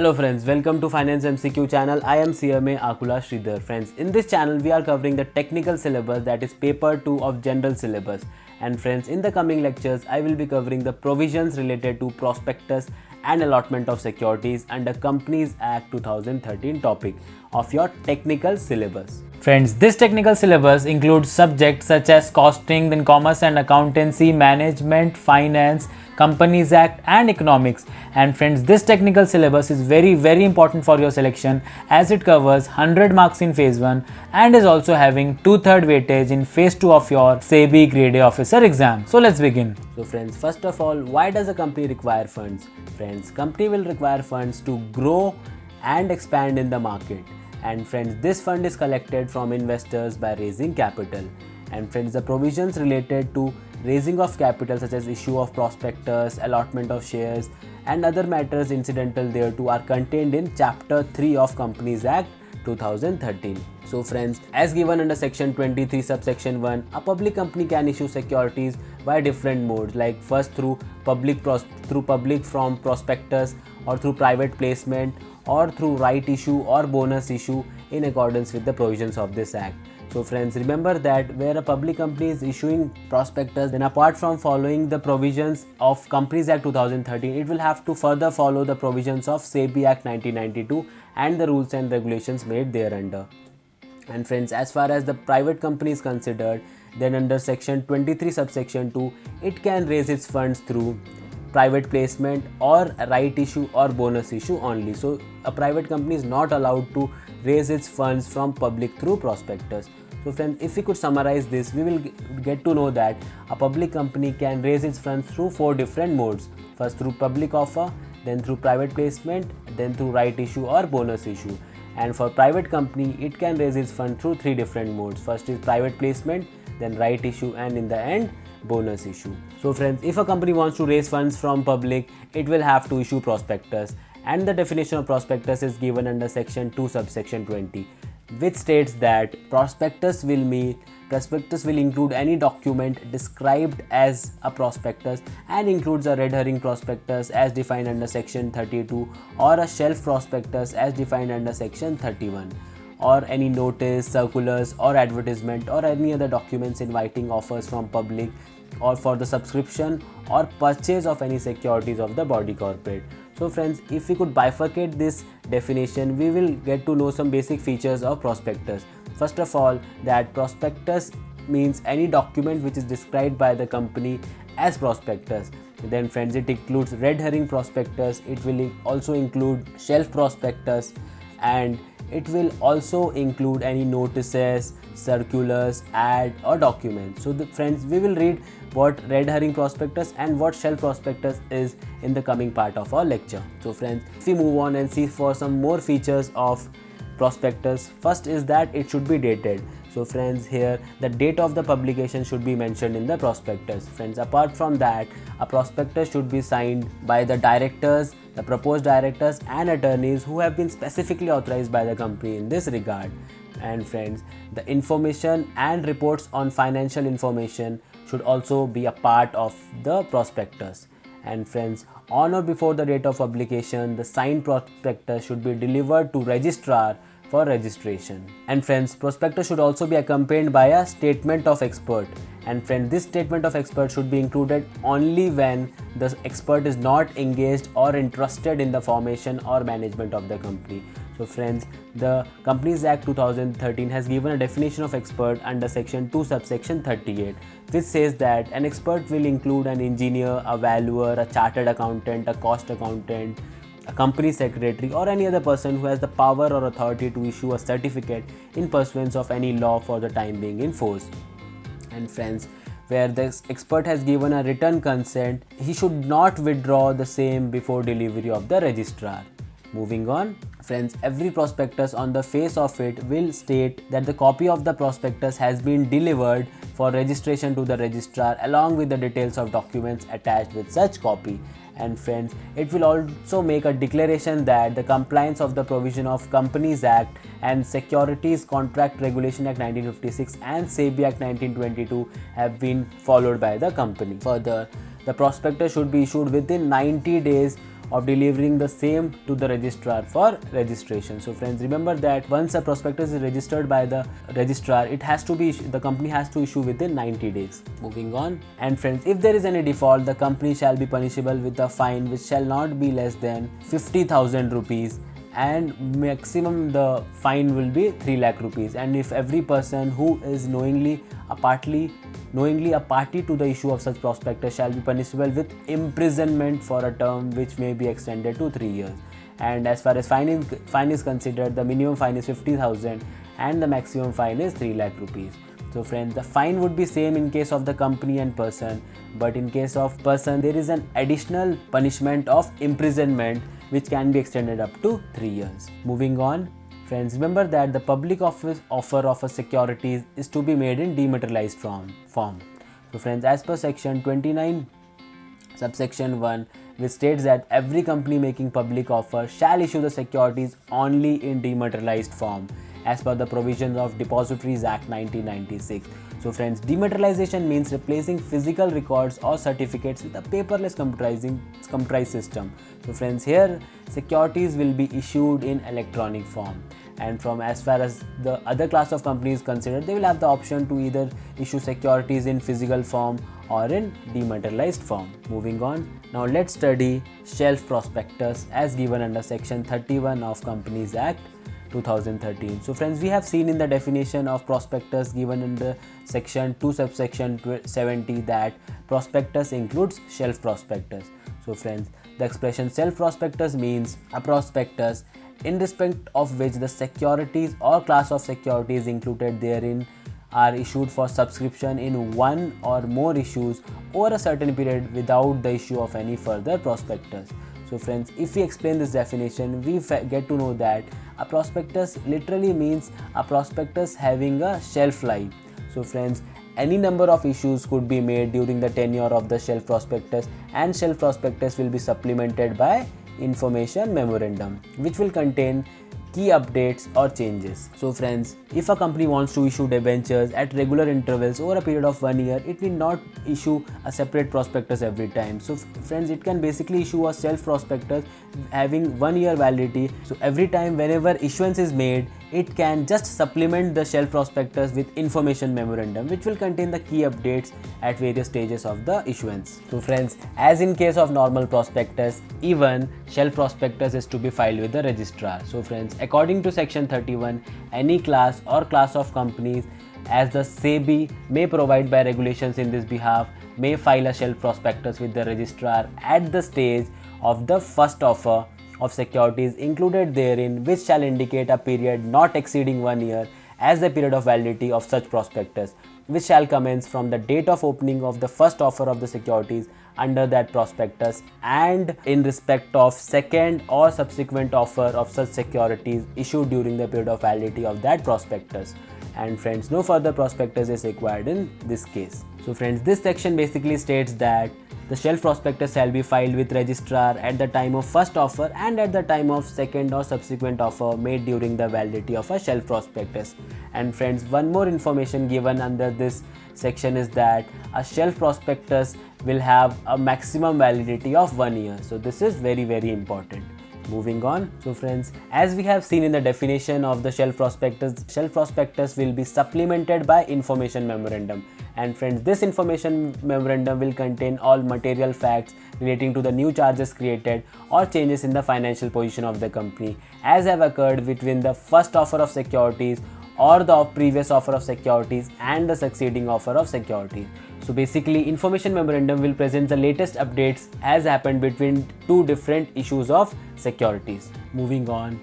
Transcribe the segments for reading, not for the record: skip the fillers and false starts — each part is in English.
Hello friends, welcome to Finance MCQ channel. I am CMA Akula Sridhar. Friends, in this channel we are covering the technical syllabus, that is paper 2 of general syllabus. And friends, in the coming lectures I will be covering the provisions related to prospectus and allotment of securities under Companies Act 2013 topic of your technical syllabus. Friends, this technical syllabus includes subjects such as costing, then commerce and accountancy, management, finance, Companies Act and economics. And friends, this technical syllabus is very important for your selection as it covers 100 marks in phase 1 and is also having 2/3 weightage in phase 2 of your SEBI Grade A officer exam. So let's begin. So friends, first of all, why does a company require funds? Friends, company will require funds to grow and expand in the market. And friends, this fund is collected from investors by raising capital. And friends, the provisions related to raising of capital such as issue of prospectus, allotment of shares and other matters incidental thereto are contained in chapter 3 of Companies Act 2013. So friends, as given under section 23 subsection 1, a public company can issue securities by different modes, like first through public from prospectus, or through private placement, or through right issue or bonus issue in accordance with the provisions of this act. So friends, remember that where a public company is issuing prospectus, then apart from following the provisions of Companies Act 2013, it will have to further follow the provisions of SEBI Act 1992 and the rules and regulations made thereunder. And friends, as far as the private company is considered, then under section 23 subsection 2, it can raise its funds through private placement or right issue or bonus issue only. So a private company is not allowed to raise its funds from public through prospectus. So friends, if we could summarize this, we will get to know that a public company can raise its funds through 4 different modes. First through public offer, then through private placement, then through right issue or bonus issue. And for private company, it can raise its fund through 3 different modes. First is private placement, then right issue and in the end bonus issue. So friends, if a company wants to raise funds from public, it will have to issue prospectus, and the definition of prospectus is given under section 2 subsection 20, which states that prospectus will include any document described as a prospectus and includes a red herring prospectus as defined under section 32 or a shelf prospectus as defined under section 31, or any notice, circulars or advertisement or any other documents inviting offers from public or for the subscription or purchase of any securities of the body corporate. So friends, if we could bifurcate this definition, we will get to know some basic features of prospectus. First of all, that prospectus means any document which is described by the company as prospectus. Then friends, it includes red herring prospectus, it will also include shelf prospectus, and it will also include any notices, circulars, ad or documents. So friends, we will read what red herring prospectus and what shelf prospectus is in the coming part of our lecture. So friends, if we move on and see for some more features of prospectus, first is that it should be dated. So friends, here the date of the publication should be mentioned in the prospectus. Friends, apart from that, a prospectus should be signed by the directors, the proposed directors and attorneys who have been specifically authorized by the company in this regard. And friends, the information and reports on financial information should also be a part of the prospectus. And friends, on or before the date of publication, the signed prospectus should be delivered to registrar for registration. And friends, prospectus should also be accompanied by a statement of expert. And friends, this statement of expert should be included only when the expert is not engaged or interested in the formation or management of the company. So friends, the Companies Act 2013 has given a definition of expert under section 2 subsection 38, which says that an expert will include an engineer, a valuer, a chartered accountant, a cost accountant, a company secretary or any other person who has the power or authority to issue a certificate in pursuance of any law for the time being in force. And friends, where the expert has given a written consent, he should not withdraw the same before delivery of the registrar. Moving on, friends, every prospectus on the face of it will state that the copy of the prospectus has been delivered for registration to the registrar along with the details of documents attached with such copy. And friends, it will also make a declaration that the compliance of the provision of Companies Act and Securities Contract Regulation Act 1956 and SEBI Act 1922 have been followed by the company. Further, the prospectus should be issued within 90 days of delivering the same to the registrar for registration. So friends, remember that once a prospectus is registered by the registrar, it has to be the company has to issue within 90 days. Moving on, and friends, if there is any default, the company shall be punishable with a fine which shall not be less than 50,000 rupees, and maximum the fine will be 3 lakh rupees. And if every person who is knowingly a party to the issue of such prospectus shall be punishable with imprisonment for a term which may be extended to 3 years. And as far as fine is considered, the minimum fine is 50,000 and the maximum fine is 3 lakh rupees. So friends, the fine would be same in case of the company and person, but in case of person there is an additional punishment of imprisonment which can be extended up to 3 years. Moving on, friends, remember that the public offer of a securities is to be made in dematerialized form. So friends, as per section 29 subsection 1, which states that every company making public offer shall issue the securities only in dematerialized form as per the provisions of Depositories Act 1996. So friends, dematerialization means replacing physical records or certificates with a paperless computerized system. So friends, here securities will be issued in electronic form. And from as far as the other class of companies considered, they will have the option to either issue securities in physical form or in dematerialized form. Moving on, now let's study shelf prospectus as given under section 31 of Companies Act 2013. So friends, we have seen in the definition of prospectus given in the section 2 subsection 70 that prospectus includes shelf prospectus. So friends, the expression shelf prospectus means a prospectus in respect of which the securities or class of securities included therein are issued for subscription in one or more issues over a certain period without the issue of any further prospectus. So friends, if we explain this definition, we get to know that a prospectus literally means a prospectus having a shelf life. So friends, any number of issues could be made during the tenure of the shelf prospectus, and shelf prospectus will be supplemented by information memorandum which will contain key updates or changes. So friends, if a company wants to issue debentures at regular intervals over a period of 1 year, it will not issue a separate prospectus every time. So friends, it can basically issue a self prospectus having 1 year validity. So every time whenever issuance is made, it can just supplement the shelf prospectus with information memorandum which will contain the key updates at various stages of the issuance. So friends, as in case of normal prospectus, even shelf prospectus is to be filed with the registrar. So friends, according to section 31, any class or class of companies as the SEBI may provide by regulations in this behalf may file a shelf prospectus with the registrar at the stage of the first offer of securities included therein, which shall indicate a period not exceeding 1 year as the period of validity of such prospectus, which shall commence from the date of opening of the first offer of the securities under that prospectus and in respect of second or subsequent offer of such securities issued during the period of validity of that prospectus. And friends, no further prospectus is required in this case. So friends, this section basically states that the shelf prospectus shall be filed with registrar at the time of first offer and at the time of second or subsequent offer made during the validity of a shelf prospectus. And friends, one more information given under this section is that a shelf prospectus will have a maximum validity of 1 year. So this is very, very important. Moving on, so friends, as we have seen in the definition of the shelf prospectus will be supplemented by information memorandum. And friends, this information memorandum will contain all material facts relating to the new charges created or changes in the financial position of the company as have occurred between the first offer of securities or the previous offer of securities and the succeeding offer of securities. So basically, information memorandum will present the latest updates as happened between two different issues of securities. Moving on,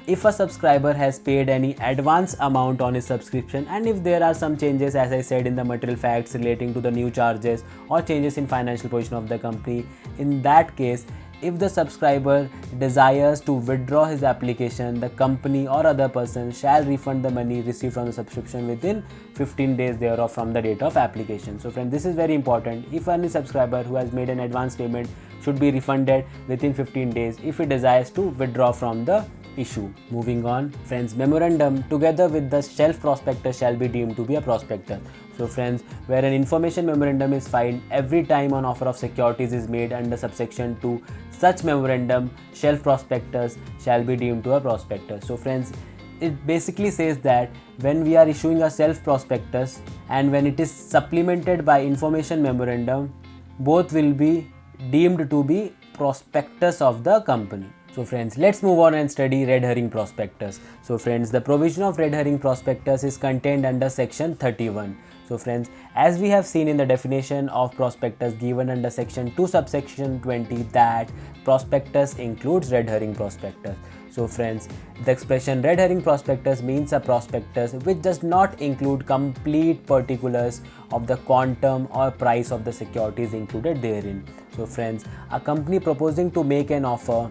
if a subscriber has paid any advance amount on his subscription and if there are some changes, as I said, in the material facts relating to the new charges or changes in financial position of the company, in that case, if the subscriber desires to withdraw his application, the company or other person shall refund the money received from the subscription within 15 days thereof from the date of application. So friends, this is very important. If any subscriber who has made an advance payment should be refunded within 15 days if he desires to withdraw from the issue. Moving on, friends, memorandum together with the shelf prospectus shall be deemed to be a prospectus. So friends, where an information memorandum is filed every time an offer of securities is made under subsection 2, such memorandum shelf prospectus shall be deemed to a prospectus. So friends, it basically says that when we are issuing a self prospectus and when it is supplemented by information memorandum, both will be deemed to be prospectus of the company. So friends, let's move on and study red herring prospectus. So friends, the provision of red herring prospectus is contained under section 31. So friends, as we have seen in the definition of prospectus given under section 2 subsection 20 that prospectus includes red herring prospectus. So friends, the expression red herring prospectus means a prospectus which does not include complete particulars of the quantum or price of the securities included therein. So friends, a company proposing to make an offer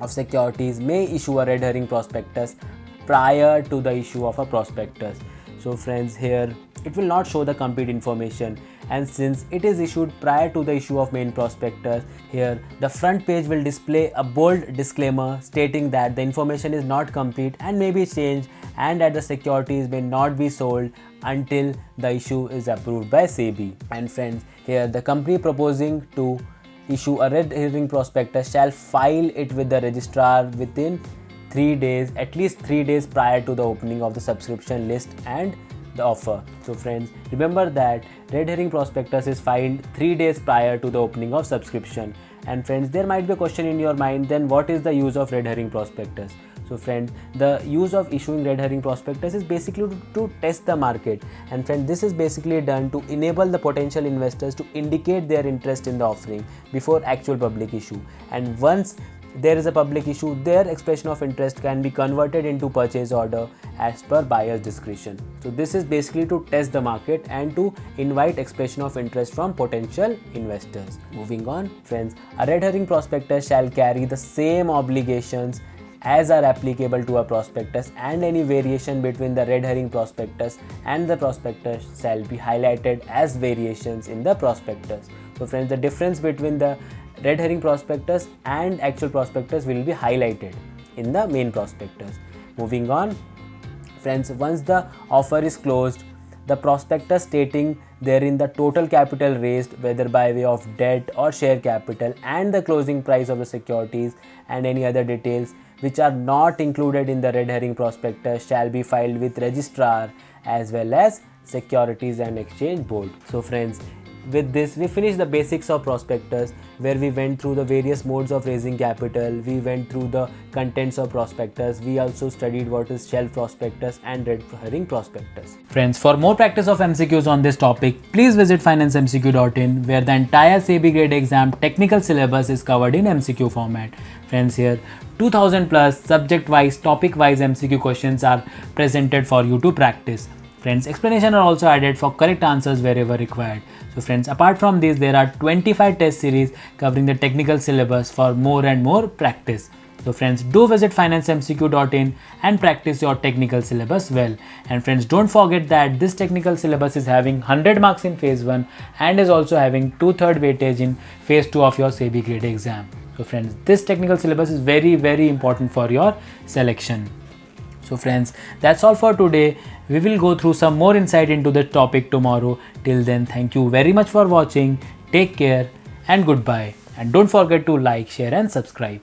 of securities may issue a red herring prospectus prior to the issue of a prospectus. So friends, here it will not show the complete information, and since it is issued prior to the issue of main prospectus, here the front page will display a bold disclaimer stating that the information is not complete and may be changed and that the securities may not be sold until the issue is approved by SEBI. And friends, here the company proposing to issue a red herring prospectus shall file it with the registrar within 3 days, at least 3 days prior to the opening of the subscription list and the offer. So friends, remember that red herring prospectus is filed 3 days prior to the opening of subscription. And friends, there might be a question in your mind, then what is the use of red herring prospectus? So friends, the use of issuing red herring prospectus is basically to test the market, and friends, this is basically done to enable the potential investors to indicate their interest in the offering before actual public issue. And once there is a public issue, their expression of interest can be converted into purchase order as per buyer's discretion. So this is basically to test the market and to invite expression of interest from potential investors. Moving on, friends, a red herring prospectus shall carry the same obligations as are applicable to a prospectus, and any variation between the red herring prospectus and the prospectus shall be highlighted as variations in the prospectus. So friends, the difference between the red herring prospectus and actual prospectus will be highlighted in the main prospectus. Moving on, friends, once the offer is closed, the prospectus stating therein the total capital raised, whether by way of debt or share capital, and the closing price of the securities and any other details which are not included in the red herring prospectus shall be filed with registrar as well as Securities and Exchange Board. So friends, with this we finished the basics of prospectus, where we went through the various modes of raising capital, we went through the contents of prospectus, we also studied what is shelf prospectus and red herring prospectus. Friends, for more practice of MCQs on this topic, please visit financemcq.in, where the entire SEBI grade exam technical syllabus is covered in MCQ format. Friends, here 2000 plus subject wise, topic wise MCQ questions are presented for you to practice. Friends, explanation are also added for correct answers wherever required. So friends, apart from this, there are 25 test series covering the technical syllabus for more and more practice. So friends, do visit financemcq.in and practice your technical syllabus well. And friends, don't forget that this technical syllabus is having 100 marks in phase 1 and is also having 2/3 weightage in phase 2 of your SEBI grade exam. So friends, this technical syllabus is very important for your selection. So friends, that's all for today. We will go through some more insight into the topic tomorrow. Till then, thank you very much for watching. Take care and goodbye. And don't forget to like, share and subscribe.